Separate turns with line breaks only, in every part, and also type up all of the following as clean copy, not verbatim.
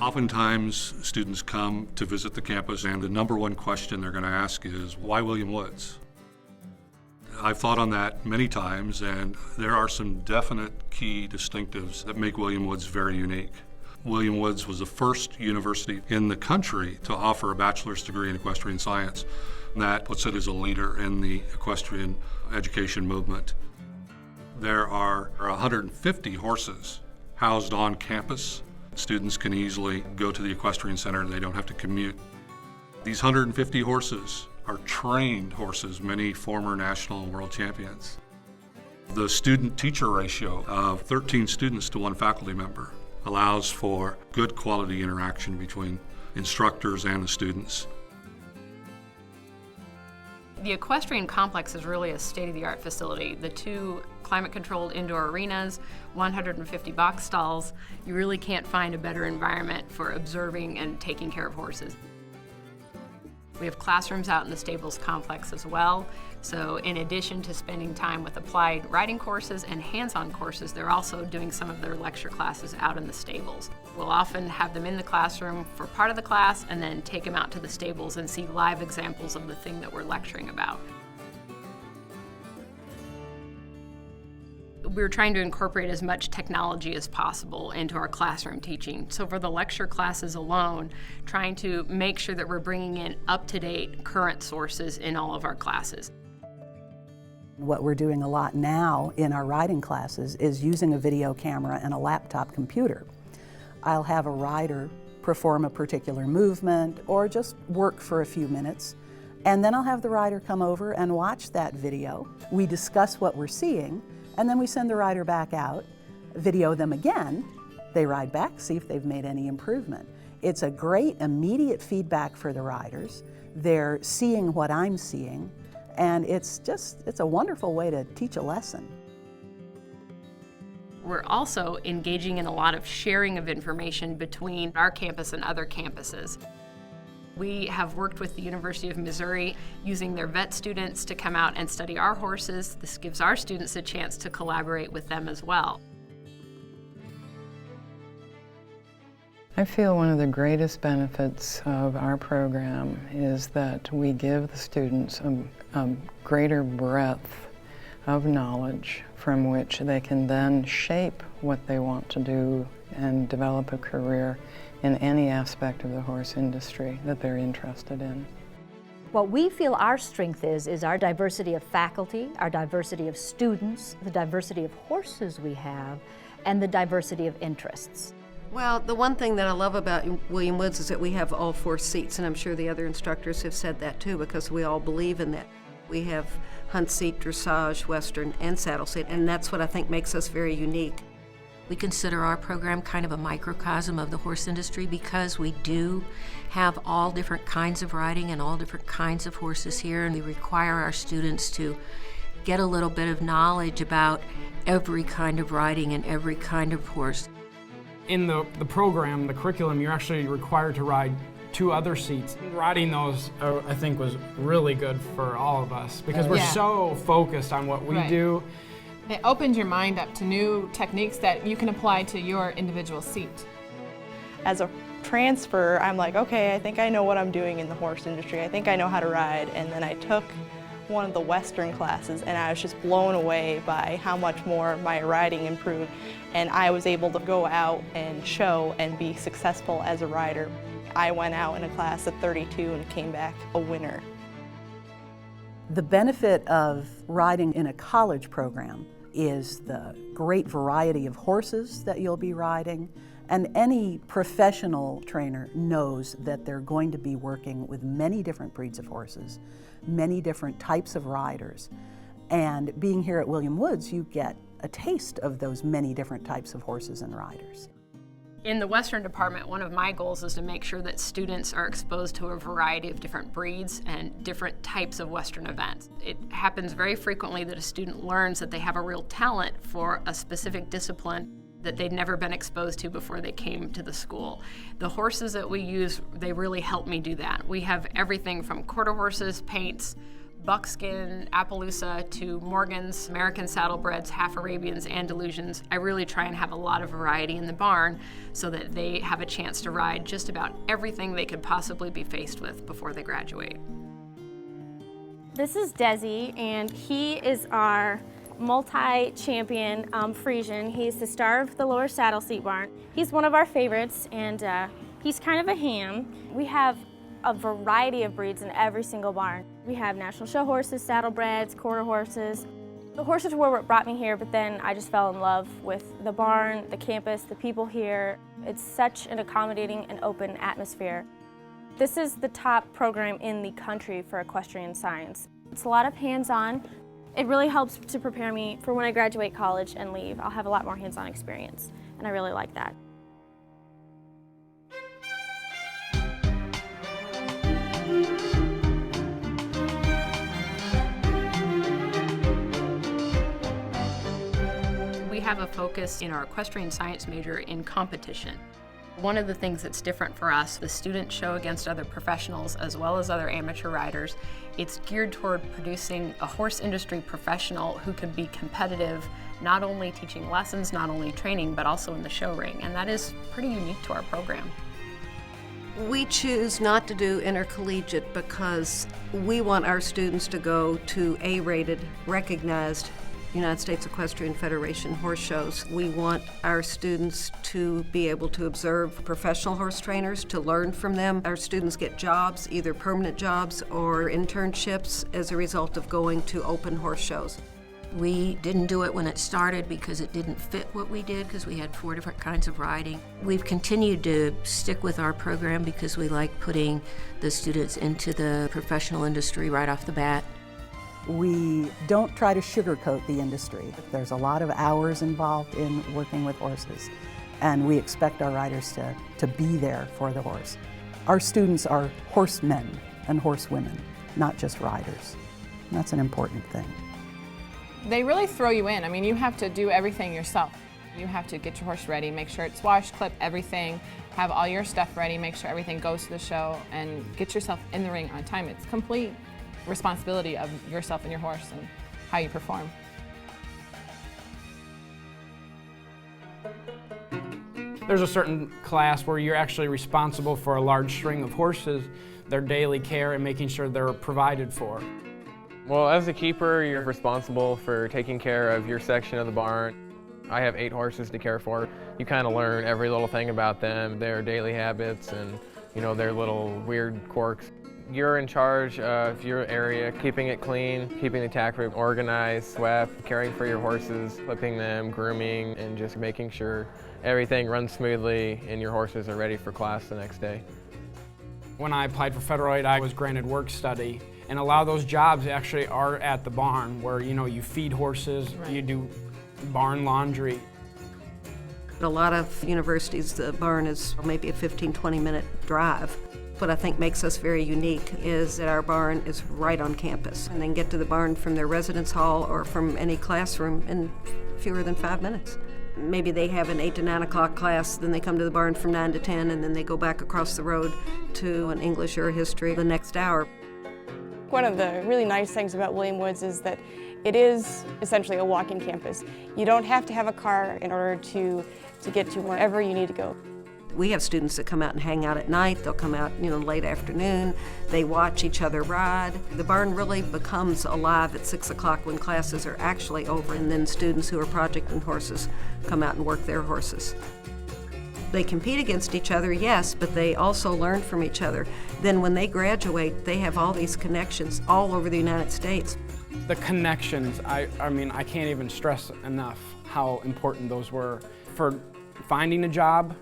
Oftentimes, students come to visit the campus, and the number one question they're going to ask is, why William Woods? I've thought on that many times, and there are some definite key distinctives that make William Woods very unique. William Woods was the first university in the country to offer a bachelor's degree in equestrian science, and that puts it as a leader in the equestrian education movement. There are 150 horses housed on campus. Students can easily go to the equestrian center, they don't have to commute. These 150 horses are trained horses, many former national and world champions. The student-teacher ratio of 13 students to one faculty member allows for good quality interaction between instructors and the students.
The equestrian complex is really a state-of-the-art facility. The 2 climate-controlled indoor arenas, 150 box stalls. You really can't find a better environment for observing and taking care of horses. We have classrooms out in the stables complex as well. So in addition to spending time with applied riding courses and hands-on courses, they're also doing some of their lecture classes out in the stables. We'll often have them in the classroom for part of the class and then take them out to the stables and see live examples of the thing that we're lecturing about. We're trying to incorporate as much technology as possible into our classroom teaching. So for the lecture classes alone, trying to make sure that we're bringing in up-to-date current sources in all of our classes.
What we're doing a lot now in our riding classes is using a video camera and a laptop computer. I'll have a rider perform a particular movement or just work for a few minutes, and then I'll have the rider come over and watch that video. We discuss what we're seeing, and then we send the rider back out, video them again, they ride back, see if they've made any improvement. It's a great immediate feedback for the riders. They're seeing what I'm seeing, and it's a wonderful way to teach a lesson.
We're also engaging in a lot of sharing of information between our campus and other campuses. We have worked with the University of Missouri using their vet students to come out and study our horses. This gives our students a chance to collaborate with them as well.
I feel one of the greatest benefits of our program is that we give the students a greater breadth of knowledge from which they can then shape what they want to do and develop a career in any aspect of the horse industry that they're interested in.
What we feel our strength is our diversity of faculty, our diversity of students, the diversity of horses we have, and the diversity of interests.
Well, the one thing that I love about William Woods is that we have all 4 seats, and I'm sure the other instructors have said that too, because we all believe in that. We have hunt seat, dressage, western, and saddle seat, and that's what I think makes us very unique.
We consider our program kind of a microcosm of the horse industry because we do have all different kinds of riding and all different kinds of horses here, and we require our students to get a little bit of knowledge about every kind of riding and every kind of horse.
In the program, the curriculum, you're actually required to ride 2 other seats. Riding those, I think, was really good for all of us because we're so focused on what we do.
It opens your mind up to new techniques that you can apply to your individual seat.
As a transfer, I'm like, okay, I think I know what I'm doing in the horse industry. I think I know how to ride. And then I took one of the Western classes and I was just blown away by how much more my riding improved. And I was able to go out and show and be successful as a rider. I went out in a class of 32 and came back a winner.
The benefit of riding in a college program is the great variety of horses that you'll be riding, and any professional trainer knows that they're going to be working with many different breeds of horses, many different types of riders, and being here at William Woods, you get a taste of those many different types of horses and riders.
In the Western department, one of my goals is to make sure that students are exposed to a variety of different breeds and different types of Western events. It happens very frequently that a student learns that they have a real talent for a specific discipline that they'd never been exposed to before they came to the school. The horses that we use, they really help me do that. We have everything from quarter horses, paints, Buckskin, Appaloosa to Morgans, American Saddlebreds, Half Arabians, Andalusians. I really try and have a lot of variety in the barn so that they have a chance to ride just about everything they could possibly be faced with before they graduate.
This is Desi, and he is our multi-champion Frisian. He's the star of the lower saddle seat barn. He's one of our favorites, and he's kind of a ham. We have a variety of breeds in every single barn. We have national show horses, saddlebreds, quarter horses. The horses were what brought me here, but then I just fell in love with the barn, the campus, the people here. It's such an accommodating and open atmosphere. This is the top program in the country for equestrian science. It's a lot of hands-on. It really helps to prepare me for when I graduate college and leave. I'll have a lot more hands-on experience, and I really like that.
We have a focus in our equestrian science major in competition. One of the things that's different for us, the students show against other professionals as well as other amateur riders. It's geared toward producing a horse industry professional who can be competitive, not only teaching lessons, not only training, but also in the show ring, and that is pretty unique to our program.
We choose not to do intercollegiate because we want our students to go to A-rated, recognized United States Equestrian Federation horse shows. We want our students to be able to observe professional horse trainers, to learn from them. Our students get jobs, either permanent jobs or internships, as a result of going to open horse shows.
We didn't do it when it started because it didn't fit what we did, because we had 4 different kinds of riding. We've continued to stick with our program because we like putting the students into the professional industry right off the bat.
We don't try to sugarcoat the industry. There's a lot of hours involved in working with horses, and we expect our riders to be there for the horse. Our students are horsemen and horsewomen, not just riders. And that's an important thing.
They really throw you in. I mean, you have to do everything yourself. You have to get your horse ready, make sure it's washed, clipped, everything, have all your stuff ready, make sure everything goes to the show, and get yourself in the ring on time. It's complete responsibility of yourself and your horse and how you perform.
There's a certain class where you're actually responsible for a large string of horses, their daily care, and making sure they're provided for.
Well, as a keeper, you're responsible for taking care of your section of the barn. I have 8 horses to care for. You kind of learn every little thing about them, their daily habits, and their little weird quirks. You're in charge of your area, keeping it clean, keeping the tack room organized, swept, caring for your horses, clipping them, grooming, and just making sure everything runs smoothly and your horses are ready for class the next day.
When I applied for federal aid, I was granted work study, and a lot of those jobs actually are at the barn where you feed horses, right. You do barn laundry.
At a lot of universities, the barn is maybe a 15-20 minute drive. What I think makes us very unique is that our barn is right on campus, and they can get to the barn from their residence hall or from any classroom in fewer than 5 minutes. Maybe they have an 8 to 9 o'clock class, then they come to the barn from 9 to 10, and then they go back across the road to an English or a history the next hour.
One of the really nice things about William Woods is that it is essentially a walking campus. You don't have to have a car in order to get to wherever you need to go.
We have students that come out and hang out at night. They'll come out, late afternoon. They watch each other ride. The barn really becomes alive at 6 o'clock when classes are actually over, and then students who are projecting horses come out and work their horses. They compete against each other, yes, but they also learn from each other. Then when they graduate, they have all these connections all over the United States.
The connections, I can't even stress enough how important those were for finding a job,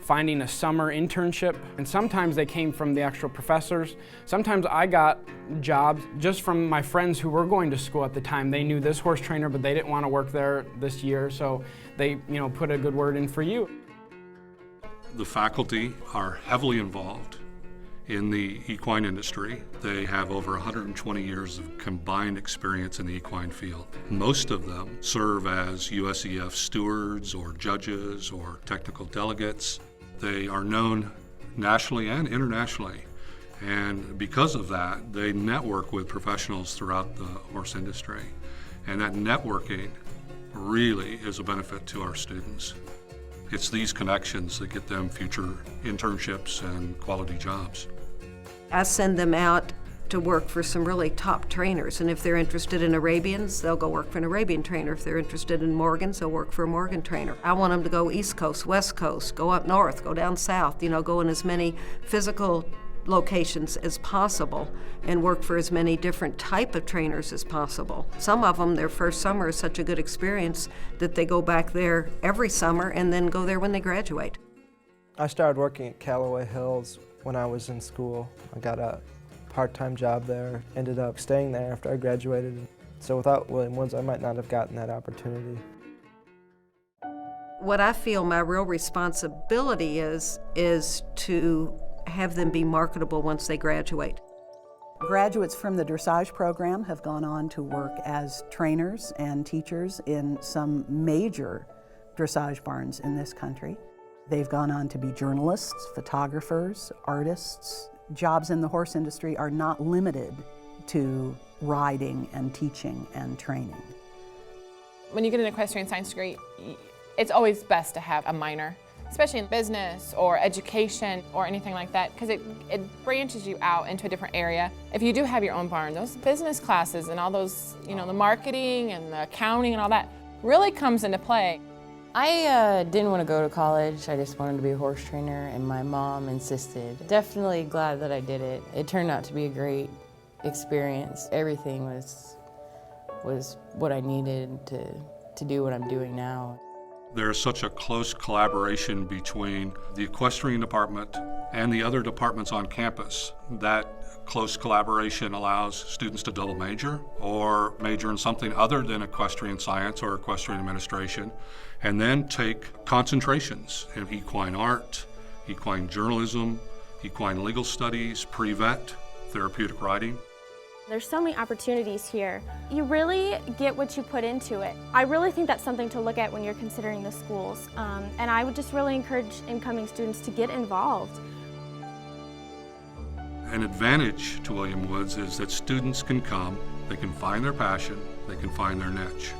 finding a summer internship, and sometimes they came from the actual professors. Sometimes I got jobs just from my friends who were going to school at the time. They knew this horse trainer, but they didn't want to work there this year, so they put a good word in for you.
The faculty are heavily involved in the equine industry. They have over 120 years of combined experience in the equine field. Most of them serve as USEF stewards or judges or technical delegates. They are known nationally and internationally And because of that, they network with professionals throughout the horse industry. And that networking really is a benefit to our students. It's these connections that get them future internships and quality jobs.
I send them out to work for some really top trainers, and if they're interested in Arabians, they'll go work for an Arabian trainer. If they're interested in Morgans, they'll work for a Morgan trainer. I want them to go East Coast, West Coast, go up north, go down south, go in as many physical locations as possible and work for as many different type of trainers as possible. Some of them, their first summer is such a good experience that they go back there every summer and then go there when they graduate.
I started working at Callaway Hills when I was in school. I got a part-time job there, ended up staying there after I graduated. So without William Woods, I might not have gotten that opportunity.
What I feel my real responsibility is to have them be marketable once they graduate.
Graduates from the Dressage program have gone on to work as trainers and teachers in some major dressage barns in this country. They've gone on to be journalists, photographers, artists. Jobs in the horse industry are not limited to riding and teaching and training.
When you get an equestrian science degree, it's always best to have a minor, especially in business or education or anything like that, because it branches you out into a different area. If you do have your own barn, those business classes and all those, the marketing and the accounting and all that really comes into play.
I didn't want to go to college. I just wanted to be a horse trainer, and my mom insisted. Definitely glad that I did it. It turned out to be a great experience. Everything was what I needed to do what I'm doing now.
There's such a close collaboration between the equestrian department and the other departments on campus. That close collaboration allows students to double major or major in something other than equestrian science or equestrian administration, and then take concentrations in equine art, equine journalism, equine legal studies, pre-vet, therapeutic riding.
There's so many opportunities here. You really get what you put into it. I really think that's something to look at when you're considering the schools. And I would just really encourage incoming students to get involved.
An advantage to William Woods is that students can come, they can find their passion, they can find their niche.